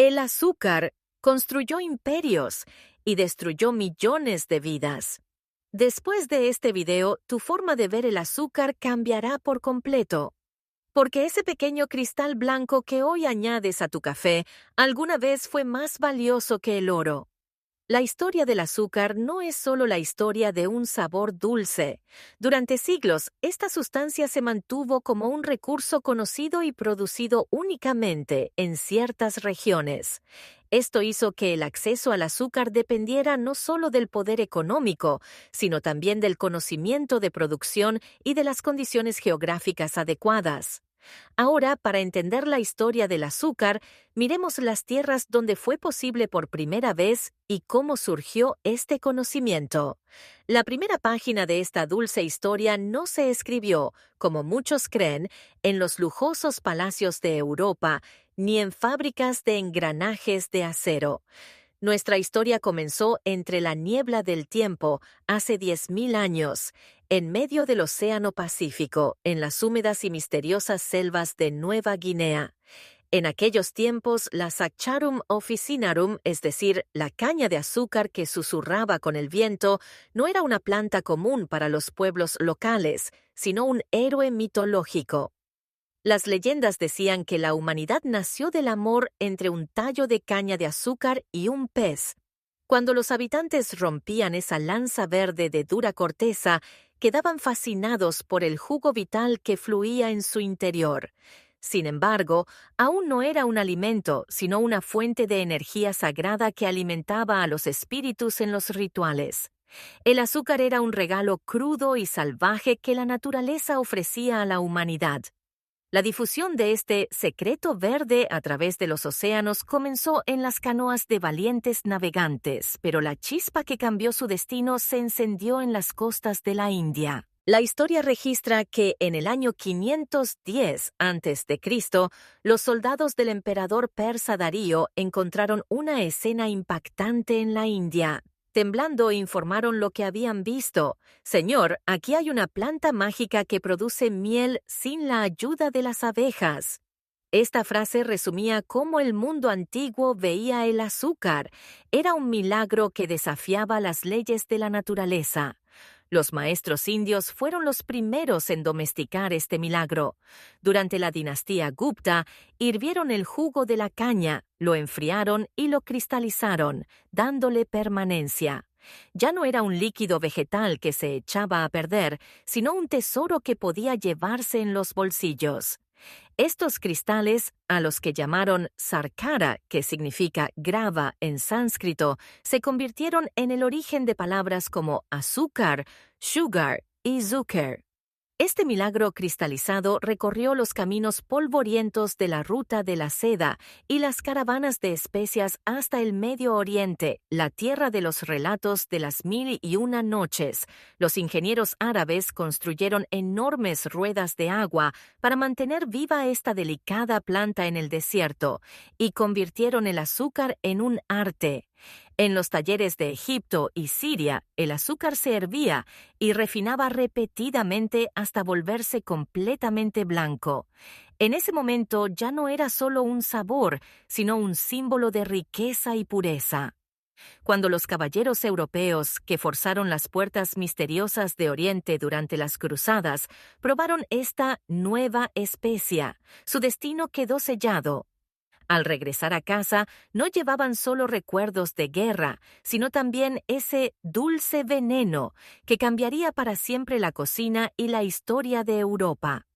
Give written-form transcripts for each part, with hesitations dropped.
El azúcar construyó imperios y destruyó millones de vidas. Después de este video, tu forma de ver el azúcar cambiará por completo. Porque ese pequeño cristal blanco que hoy añades a tu café alguna vez fue más valioso que el oro. La historia del azúcar no es solo la historia de un sabor dulce. Durante siglos, esta sustancia se mantuvo como un recurso conocido y producido únicamente en ciertas regiones. Esto hizo que el acceso al azúcar dependiera no solo del poder económico, sino también del conocimiento de producción y de las condiciones geográficas adecuadas. Ahora, para entender la historia del azúcar, miremos las tierras donde fue posible por primera vez y cómo surgió este conocimiento. La primera página de esta dulce historia no se escribió, como muchos creen, en los lujosos palacios de Europa, ni en fábricas de engranajes de acero. Nuestra historia comenzó entre la niebla del tiempo, hace 10.000 años, en medio del Océano Pacífico, en las húmedas y misteriosas selvas de Nueva Guinea. En aquellos tiempos, la Saccharum officinarum, es decir, la caña de azúcar que susurraba con el viento, no era una planta común para los pueblos locales, sino un héroe mitológico. Las leyendas decían que la humanidad nació del amor entre un tallo de caña de azúcar y un pez. Cuando los habitantes rompían esa lanza verde de dura corteza, quedaban fascinados por el jugo vital que fluía en su interior. Sin embargo, aún no era un alimento, sino una fuente de energía sagrada que alimentaba a los espíritus en los rituales. El azúcar era un regalo crudo y salvaje que la naturaleza ofrecía a la humanidad. La difusión de este secreto verde a través de los océanos comenzó en las canoas de valientes navegantes, pero la chispa que cambió su destino se encendió en las costas de la India. La historia registra que en el año 510 a.C., los soldados del emperador persa Darío encontraron una escena impactante en la India. Temblando, informaron lo que habían visto. «Señor, aquí hay una planta mágica que produce miel sin la ayuda de las abejas». Esta frase resumía cómo el mundo antiguo veía el azúcar. Era un milagro que desafiaba las leyes de la naturaleza. Los maestros indios fueron los primeros en domesticar este milagro. Durante la dinastía Gupta, hirvieron el jugo de la caña, lo enfriaron y lo cristalizaron, dándole permanencia. Ya no era un líquido vegetal que se echaba a perder, sino un tesoro que podía llevarse en los bolsillos. Estos cristales, a los que llamaron sarkara, que significa grava en sánscrito, se convirtieron en el origen de palabras como azúcar, sugar y zucker. Este milagro cristalizado recorrió los caminos polvorientos de la ruta de la seda y las caravanas de especias hasta el Medio Oriente, la tierra de los relatos de las 1001 noches. Los ingenieros árabes construyeron enormes ruedas de agua para mantener viva esta delicada planta en el desierto y convirtieron el azúcar en un arte. En los talleres de Egipto y Siria, el azúcar se hervía y refinaba repetidamente hasta volverse completamente blanco. En ese momento ya no era solo un sabor, sino un símbolo de riqueza y pureza. Cuando los caballeros europeos, que forzaron las puertas misteriosas de Oriente durante las cruzadas, probaron esta nueva especia, su destino quedó sellado. Al regresar a casa, no llevaban solo recuerdos de guerra, sino también ese dulce veneno que cambiaría para siempre la cocina y la historia de Europa.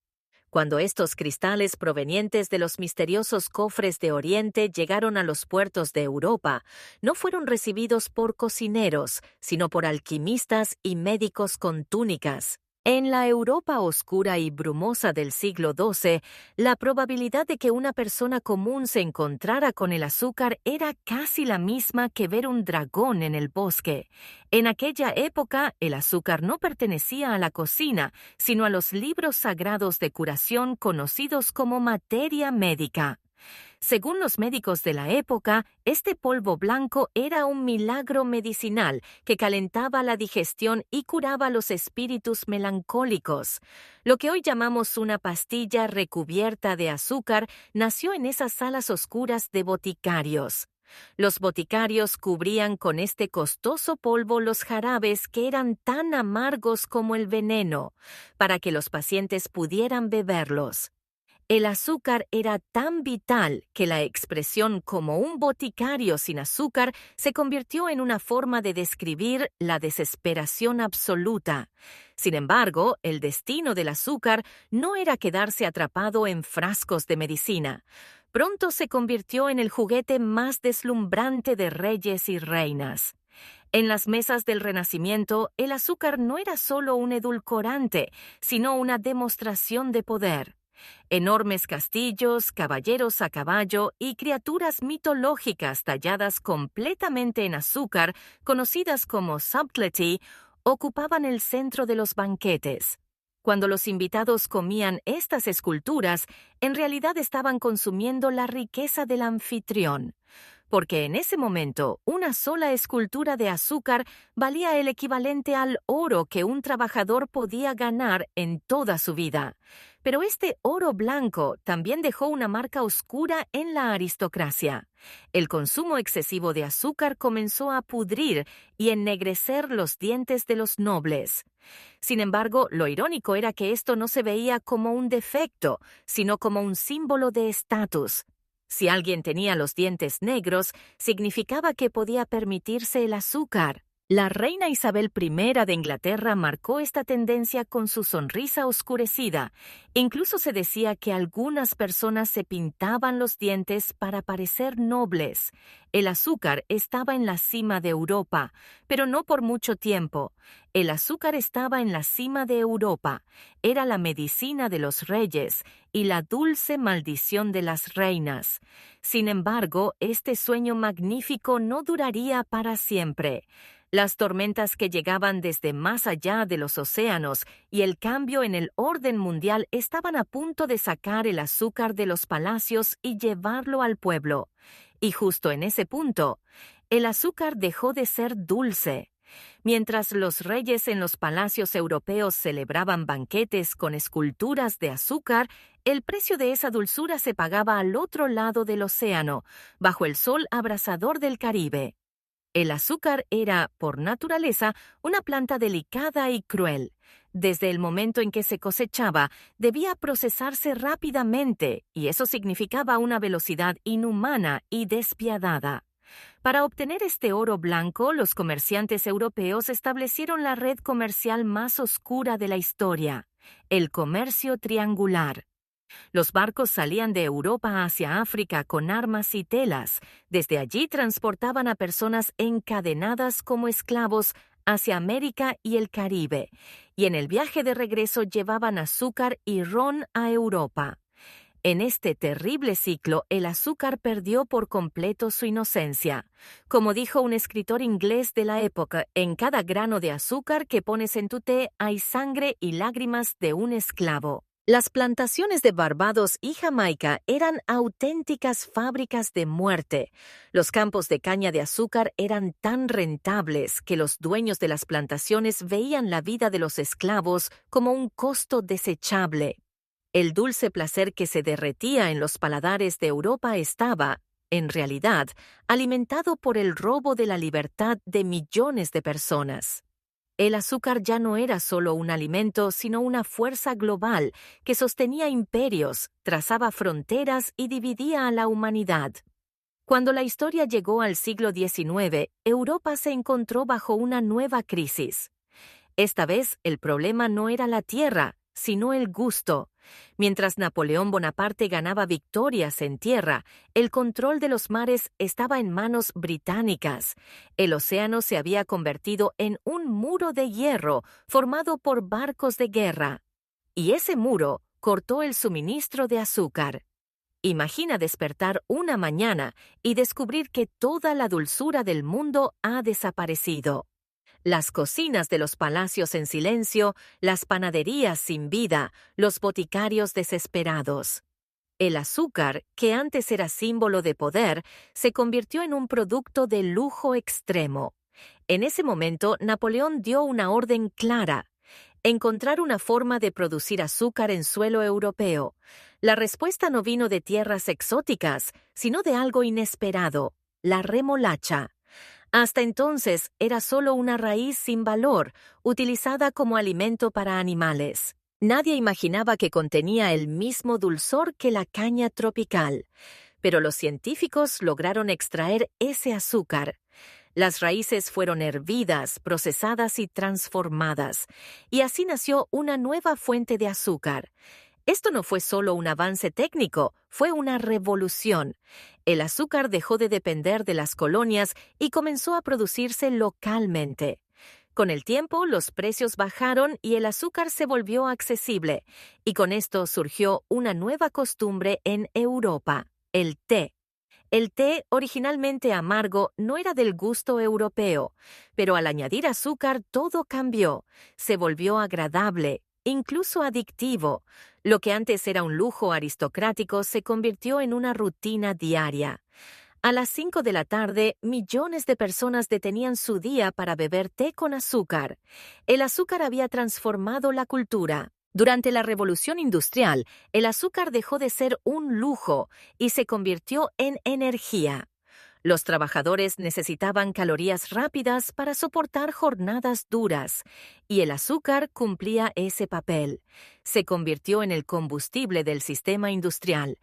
Cuando estos cristales provenientes de los misteriosos cofres de Oriente llegaron a los puertos de Europa, no fueron recibidos por cocineros, sino por alquimistas y médicos con túnicas. En la Europa oscura y brumosa del siglo XII, la probabilidad de que una persona común se encontrara con el azúcar era casi la misma que ver un dragón en el bosque. En aquella época, el azúcar no pertenecía a la cocina, sino a los libros sagrados de curación conocidos como materia médica. Según los médicos de la época, este polvo blanco era un milagro medicinal que calentaba la digestión y curaba los espíritus melancólicos. Lo que hoy llamamos una pastilla recubierta de azúcar nació en esas salas oscuras de boticarios. Los boticarios cubrían con este costoso polvo los jarabes que eran tan amargos como el veneno, para que los pacientes pudieran beberlos. El azúcar era tan vital que la expresión como un boticario sin azúcar se convirtió en una forma de describir la desesperación absoluta. Sin embargo, el destino del azúcar no era quedarse atrapado en frascos de medicina. Pronto se convirtió en el juguete más deslumbrante de reyes y reinas. En las mesas del Renacimiento, el azúcar no era solo un edulcorante, sino una demostración de poder. Enormes castillos, caballeros a caballo y criaturas mitológicas talladas completamente en azúcar, conocidas como subtlety, ocupaban el centro de los banquetes. Cuando los invitados comían estas esculturas, en realidad estaban consumiendo la riqueza del anfitrión, porque en ese momento una sola escultura de azúcar valía el equivalente al oro que un trabajador podía ganar en toda su vida. Pero este oro blanco también dejó una marca oscura en la aristocracia. El consumo excesivo de azúcar comenzó a pudrir y ennegrecer los dientes de los nobles. Sin embargo, lo irónico era que esto no se veía como un defecto, sino como un símbolo de estatus. Si alguien tenía los dientes negros, significaba que podía permitirse el azúcar. La reina Isabel I de Inglaterra marcó esta tendencia con su sonrisa oscurecida. Incluso se decía que algunas personas se pintaban los dientes para parecer nobles. El azúcar estaba en la cima de Europa, pero no por mucho tiempo. El azúcar estaba en la cima de Europa. Era la medicina de los reyes y la dulce maldición de las reinas. Sin embargo, este sueño magnífico no duraría para siempre. Las tormentas que llegaban desde más allá de los océanos y el cambio en el orden mundial estaban a punto de sacar el azúcar de los palacios y llevarlo al pueblo. Y justo en ese punto, el azúcar dejó de ser dulce. Mientras los reyes en los palacios europeos celebraban banquetes con esculturas de azúcar, el precio de esa dulzura se pagaba al otro lado del océano, bajo el sol abrasador del Caribe. El azúcar era, por naturaleza, una planta delicada y cruel. Desde el momento en que se cosechaba, debía procesarse rápidamente, y eso significaba una velocidad inhumana y despiadada. Para obtener este oro blanco, los comerciantes europeos establecieron la red comercial más oscura de la historia, el comercio triangular. Los barcos salían de Europa hacia África con armas y telas. Desde allí transportaban a personas encadenadas como esclavos hacia América y el Caribe, y en el viaje de regreso llevaban azúcar y ron a Europa. En este terrible ciclo, el azúcar perdió por completo su inocencia. Como dijo un escritor inglés de la época, en cada grano de azúcar que pones en tu té hay sangre y lágrimas de un esclavo. Las plantaciones de Barbados y Jamaica eran auténticas fábricas de muerte. Los campos de caña de azúcar eran tan rentables que los dueños de las plantaciones veían la vida de los esclavos como un costo desechable. El dulce placer que se derretía en los paladares de Europa estaba, en realidad, alimentado por el robo de la libertad de millones de personas. El azúcar ya no era solo un alimento, sino una fuerza global que sostenía imperios, trazaba fronteras y dividía a la humanidad. Cuando la historia llegó al siglo XIX, Europa se encontró bajo una nueva crisis. Esta vez el problema no era la tierra, sino el gusto. Mientras Napoleón Bonaparte ganaba victorias en tierra, el control de los mares estaba en manos británicas. El océano se había convertido en un muro de hierro formado por barcos de guerra. Y ese muro cortó el suministro de azúcar. Imagina despertar una mañana y descubrir que toda la dulzura del mundo ha desaparecido. Las cocinas de los palacios en silencio, las panaderías sin vida, los boticarios desesperados. El azúcar, que antes era símbolo de poder, se convirtió en un producto de lujo extremo. En ese momento, Napoleón dio una orden clara: encontrar una forma de producir azúcar en suelo europeo. La respuesta no vino de tierras exóticas, sino de algo inesperado: la remolacha. Hasta entonces era solo una raíz sin valor, utilizada como alimento para animales. Nadie imaginaba que contenía el mismo dulzor que la caña tropical, pero los científicos lograron extraer ese azúcar. Las raíces fueron hervidas, procesadas y transformadas, y así nació una nueva fuente de azúcar. Esto no fue solo un avance técnico, fue una revolución. El azúcar dejó de depender de las colonias y comenzó a producirse localmente. Con el tiempo, los precios bajaron y el azúcar se volvió accesible, y con esto surgió una nueva costumbre en Europa: el té. El té, originalmente amargo, no era del gusto europeo, pero al añadir azúcar todo cambió. Se volvió agradable, incluso adictivo. Lo que antes era un lujo aristocrático se convirtió en una rutina diaria. A las 5 de la tarde, millones de personas detenían su día para beber té con azúcar. El azúcar había transformado la cultura. Durante la Revolución Industrial, el azúcar dejó de ser un lujo y se convirtió en energía. Los trabajadores necesitaban calorías rápidas para soportar jornadas duras, y el azúcar cumplía ese papel. Se convirtió en el combustible del sistema industrial.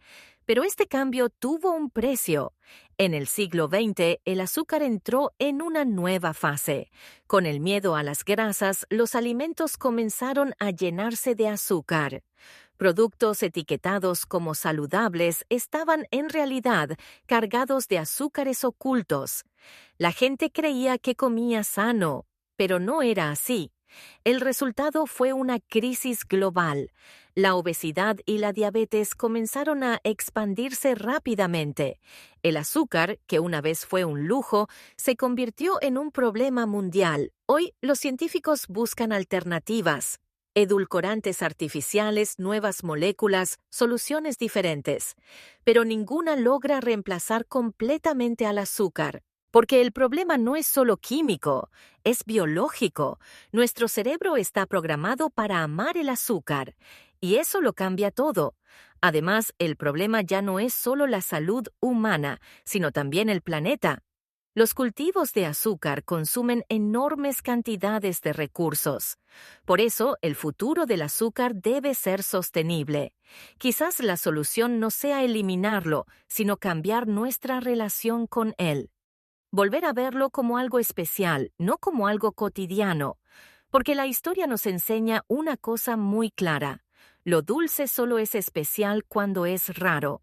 Pero este cambio tuvo un precio. En el siglo XX, el azúcar entró en una nueva fase. Con el miedo a las grasas, los alimentos comenzaron a llenarse de azúcar. Productos etiquetados como saludables estaban en realidad cargados de azúcares ocultos. La gente creía que comía sano, pero no era así. El resultado fue una crisis global. La obesidad y la diabetes comenzaron a expandirse rápidamente. El azúcar, que una vez fue un lujo, se convirtió en un problema mundial. Hoy los científicos buscan alternativas: edulcorantes artificiales, nuevas moléculas, soluciones diferentes. Pero ninguna logra reemplazar completamente al azúcar. Porque el problema no es solo químico, es biológico. Nuestro cerebro está programado para amar el azúcar, y eso lo cambia todo. Además, el problema ya no es solo la salud humana, sino también el planeta. Los cultivos de azúcar consumen enormes cantidades de recursos. Por eso, el futuro del azúcar debe ser sostenible. Quizás la solución no sea eliminarlo, sino cambiar nuestra relación con él. Volver a verlo como algo especial, no como algo cotidiano. Porque la historia nos enseña una cosa muy clara: lo dulce solo es especial cuando es raro.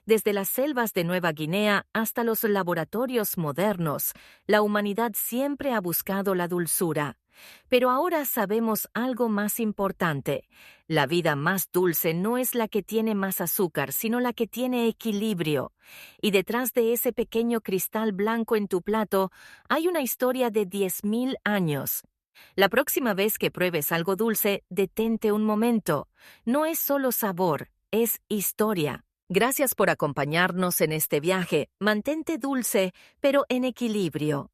Desde las selvas de Nueva Guinea hasta los laboratorios modernos, la humanidad siempre ha buscado la dulzura. Pero ahora sabemos algo más importante: la vida más dulce no es la que tiene más azúcar, sino la que tiene equilibrio. Y detrás de ese pequeño cristal blanco en tu plato hay una historia de 10.000 años. La próxima vez que pruebes algo dulce, detente un momento. No es solo sabor, es historia. Gracias por acompañarnos en este viaje. Mantente dulce, pero en equilibrio.